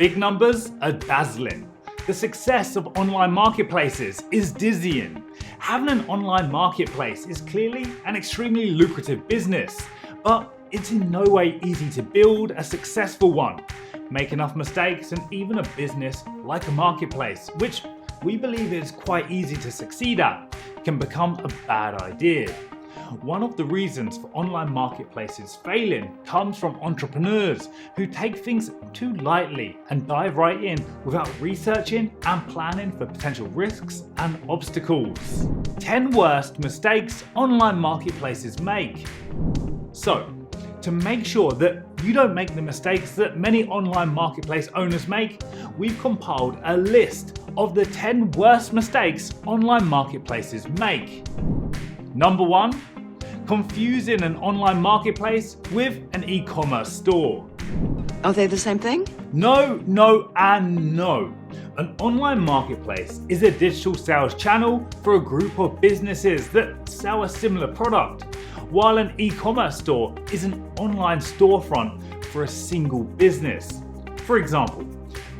big numbers are dazzling. The success of online marketplaces is dizzying. Having an online marketplace is clearly an extremely lucrative business, but it's in no way easy to build a successful one. Make enough mistakes and even a business like a marketplace, which we believe is quite easy to succeed at, can become a bad idea. One of the reasons for online marketplaces failing comes from entrepreneurs who take things too lightly and dive right in without researching and planning for potential risks and obstacles. 10 worst mistakes online marketplaces make. So, to make sure that you don't make the mistakes that many online marketplace owners make, we've compiled a list of the 10 worst mistakes online marketplaces make. Number 1. Confusing an online marketplace with an e-commerce store. Are they the same thing? No, and no. An online marketplace is a digital sales channel for a group of businesses that sell a similar product, while an e-commerce store is an online storefront for a single business. For example,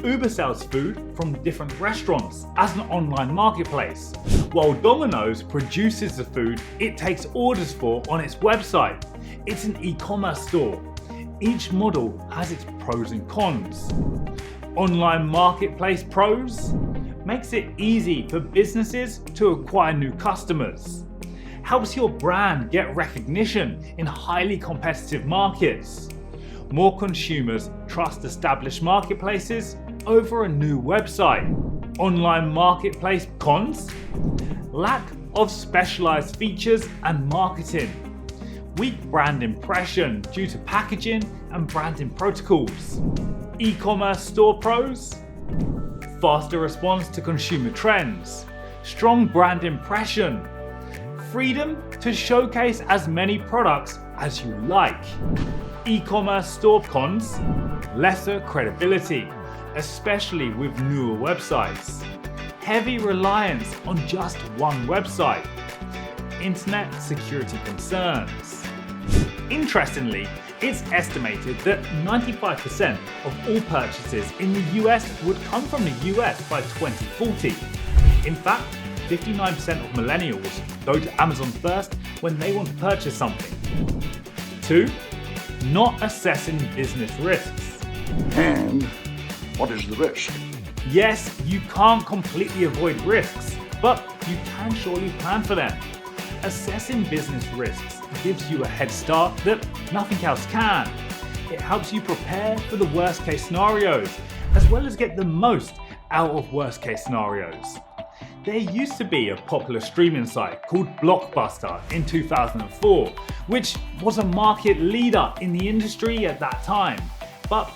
Uber sells food from different restaurants as an online marketplace, while Domino's produces the food it takes orders for on its website. It's an e-commerce store. Each model has its pros and cons. Online marketplace pros makes it easy for businesses to acquire new customers. Helps your brand get recognition in highly competitive markets. More consumers trust established marketplaces over a new website. Online marketplace cons? Lack of specialized features and marketing. Weak brand impression due to packaging and branding protocols. E-commerce store pros? Faster response to consumer trends. Strong brand impression. Freedom to showcase as many products as you like. E-commerce store cons? Lesser credibility, especially with newer websites. Heavy reliance on just one website. Internet security concerns. Interestingly, it's estimated that 95% of all purchases in the US would come from the US by 2040. In fact, 59% of millennials go to Amazon first when they want to purchase something. 2. Not assessing business risks. And what is the risk? Yes, you can't completely avoid risks, but you can surely plan for them. Assessing business risks gives you a head start that nothing else can. It helps you prepare for the worst case scenarios, as well as get the most out of worst case scenarios. There used to be a popular streaming site called Blockbuster in 2004, which was a market leader in the industry at that time. But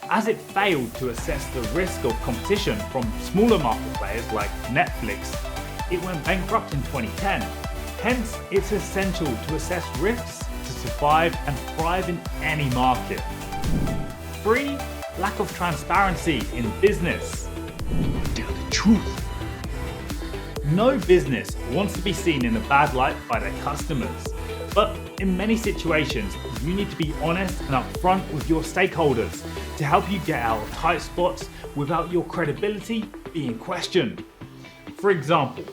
as it failed to assess the risk of competition from smaller market players like Netflix, it went bankrupt in 2010. Hence, it's essential to assess risks to survive and thrive in any market. 3. Lack of transparency in business. Tell the truth. No business wants to be seen in a bad light by their customers, but in many situations, you need to be honest and upfront with your stakeholders to help you get out of tight spots without your credibility being questioned. For example,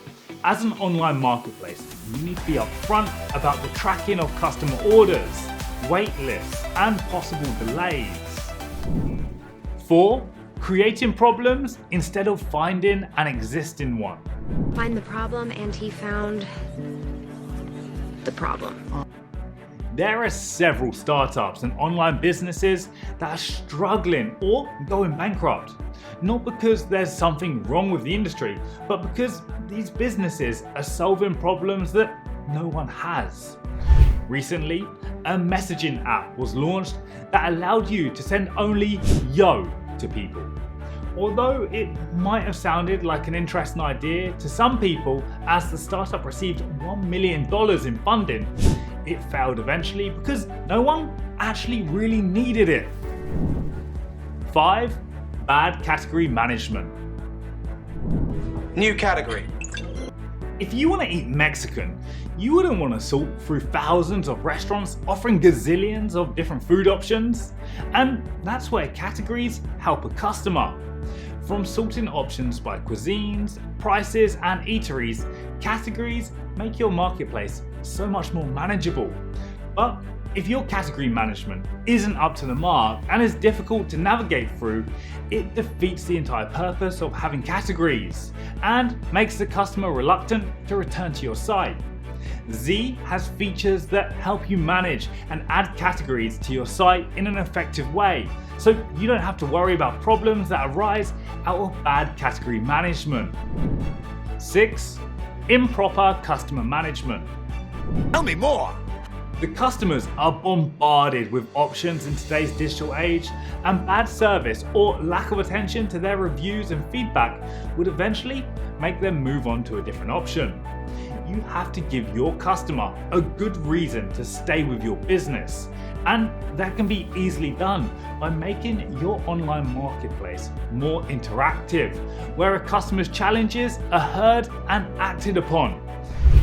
as an online marketplace, you need to be upfront about the tracking of customer orders, wait lists, and possible delays. 4. Creating problems instead of finding an existing one. Find the problem, and he found the problem. There are several startups and online businesses that are struggling or going bankrupt. Not because there's something wrong with the industry, but because these businesses are solving problems that no one has. Recently, a messaging app was launched that allowed you to send only yo to people. Although it might have sounded like an interesting idea to some people, as the startup received $1 million in funding, it failed eventually because no one actually really needed it. 5. Bad category management. New category. If you want to eat Mexican, you wouldn't want to sort through thousands of restaurants offering gazillions of different food options. And that's where categories help a customer. From sorting options by cuisines, prices, and eateries, categories make your marketplace so much more manageable. But if your category management isn't up to the mark and is difficult to navigate through, it defeats the entire purpose of having categories and makes the customer reluctant to return to your site. Z has features that help you manage and add categories to your site in an effective way, so you don't have to worry about problems that arise out of bad category management. 6. Improper customer management. Tell me more. The customers are bombarded with options in today's digital age, and bad service or lack of attention to their reviews and feedback would eventually make them move on to a different option. You have to give your customer a good reason to stay with your business, and that can be easily done by making your online marketplace more interactive, where a customer's challenges are heard and acted upon.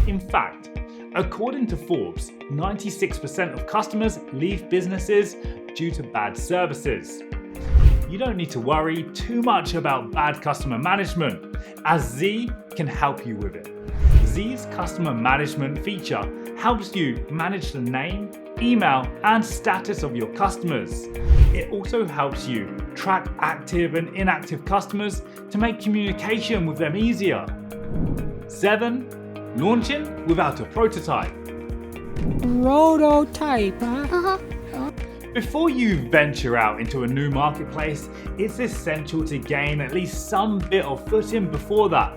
In fact, according to Forbes, 96% of customers leave businesses due to bad services. You don't need to worry too much about bad customer management, as Z can help you with it. Z's customer management feature helps you manage the name, email, and status of your customers. It also helps you track active and inactive customers to make communication with them easier. 7. Launching without a prototype. Prototype, huh? Before you venture out into a new marketplace, it's essential to gain at least some bit of footing before that.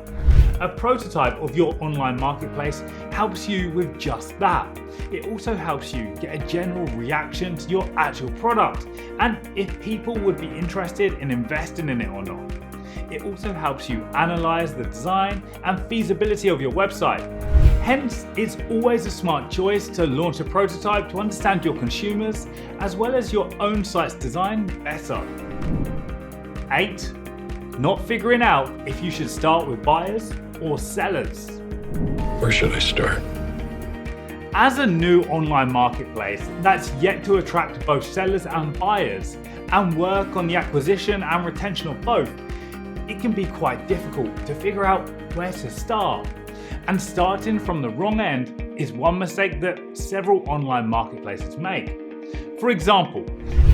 A prototype of your online marketplace helps you with just that. It also helps you get a general reaction to your actual product and if people would be interested in investing in it or not. It also helps you analyze the design and feasibility of your website. Hence, it's always a smart choice to launch a prototype to understand your consumers as well as your own site's design better. 8. Not figuring out if you should start with buyers or sellers. Where should I start? As a new online marketplace that's yet to attract both sellers and buyers and work on the acquisition and retention of both, it can be quite difficult to figure out where to start. And starting from the wrong end is one mistake that several online marketplaces make. For example,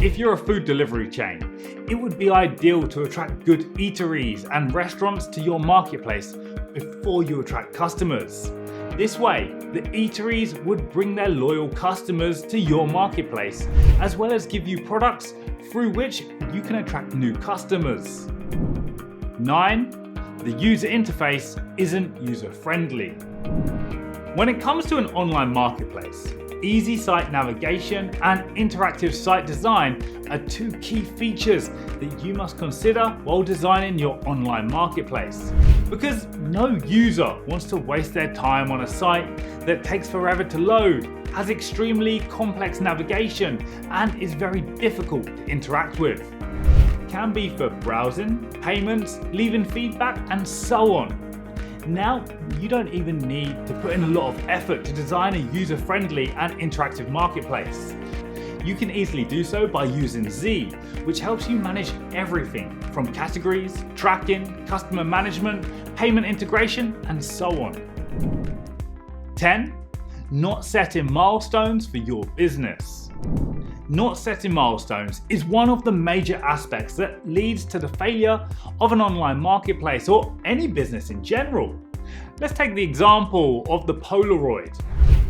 if you're a food delivery chain, it would be ideal to attract good eateries and restaurants to your marketplace before you attract customers. This way, the eateries would bring their loyal customers to your marketplace, as well as give you products through which you can attract new customers. 9. The user interface isn't user-friendly. When it comes to an online marketplace, easy site navigation and interactive site design are two key features that you must consider while designing your online marketplace. Because no user wants to waste their time on a site that takes forever to load, has extremely complex navigation, and is very difficult to interact with. Can be for browsing, payments, leaving feedback, and so on. Now, you don't even need to put in a lot of effort to design a user-friendly and interactive marketplace. You can easily do so by using Z, which helps you manage everything from categories, tracking, customer management, payment integration, and so on. 10. Not setting milestones for your business. Not setting milestones is one of the major aspects that leads to the failure of an online marketplace or any business in general. Let's take the example of the Polaroid.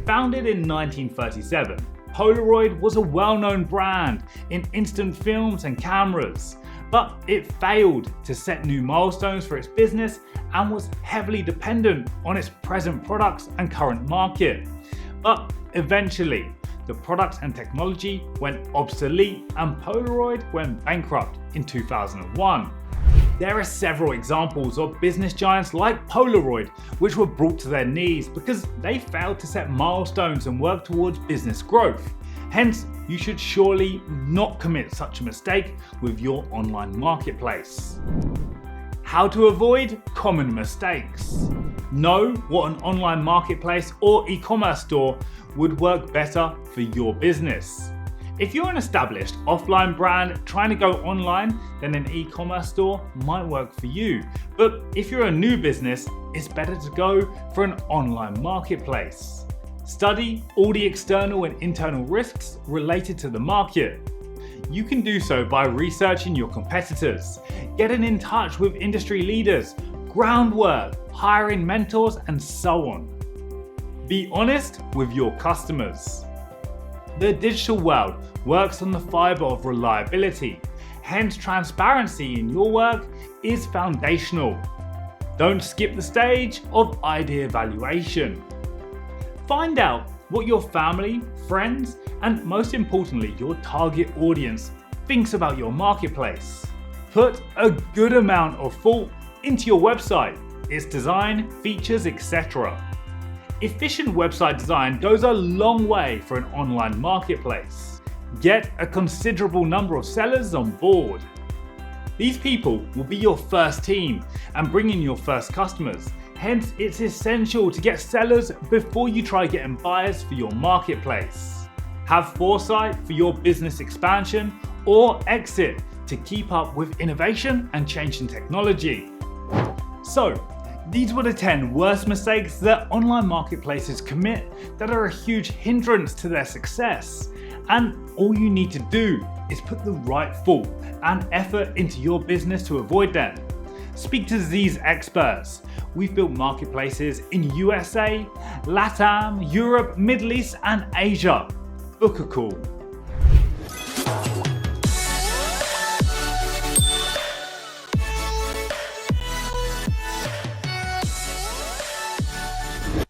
Founded in 1937, Polaroid was a well-known brand in instant films and cameras, but it failed to set new milestones for its business and was heavily dependent on its present products and current market. But eventually, the product and technology went obsolete and Polaroid went bankrupt in 2001. There are several examples of business giants like Polaroid which were brought to their knees because they failed to set milestones and work towards business growth. Hence, you should surely not commit such a mistake with your online marketplace. How to avoid common mistakes. Know what an online marketplace or e-commerce store would work better for your business. If you're an established offline brand trying to go online, then an e-commerce store might work for you. But if you're a new business, it's better to go for an online marketplace. Study all the external and internal risks related to the market. You can do so by researching your competitors, getting in touch with industry leaders, groundwork, hiring mentors, and so on. Be honest with your customers. The digital world works on the fiber of reliability, hence transparency in your work is foundational. Don't skip the stage of idea evaluation. Find out what your family, friends, and most importantly, your target audience thinks about your marketplace. Put a good amount of thought into your website, its design, features, etc. Efficient website design goes a long way for an online marketplace. Get a considerable number of sellers on board. These people will be your first team and bring in your first customers. Hence, it's essential to get sellers before you try getting buyers for your marketplace. Have foresight for your business expansion or exit to keep up with innovation and changing technology. So, these were the 10 worst mistakes that online marketplaces commit that are a huge hindrance to their success. And all you need to do is put the right thought and effort into your business to avoid them. Speak to these experts. We've built marketplaces in USA, LATAM, Europe, Middle East, and Asia. Book a call.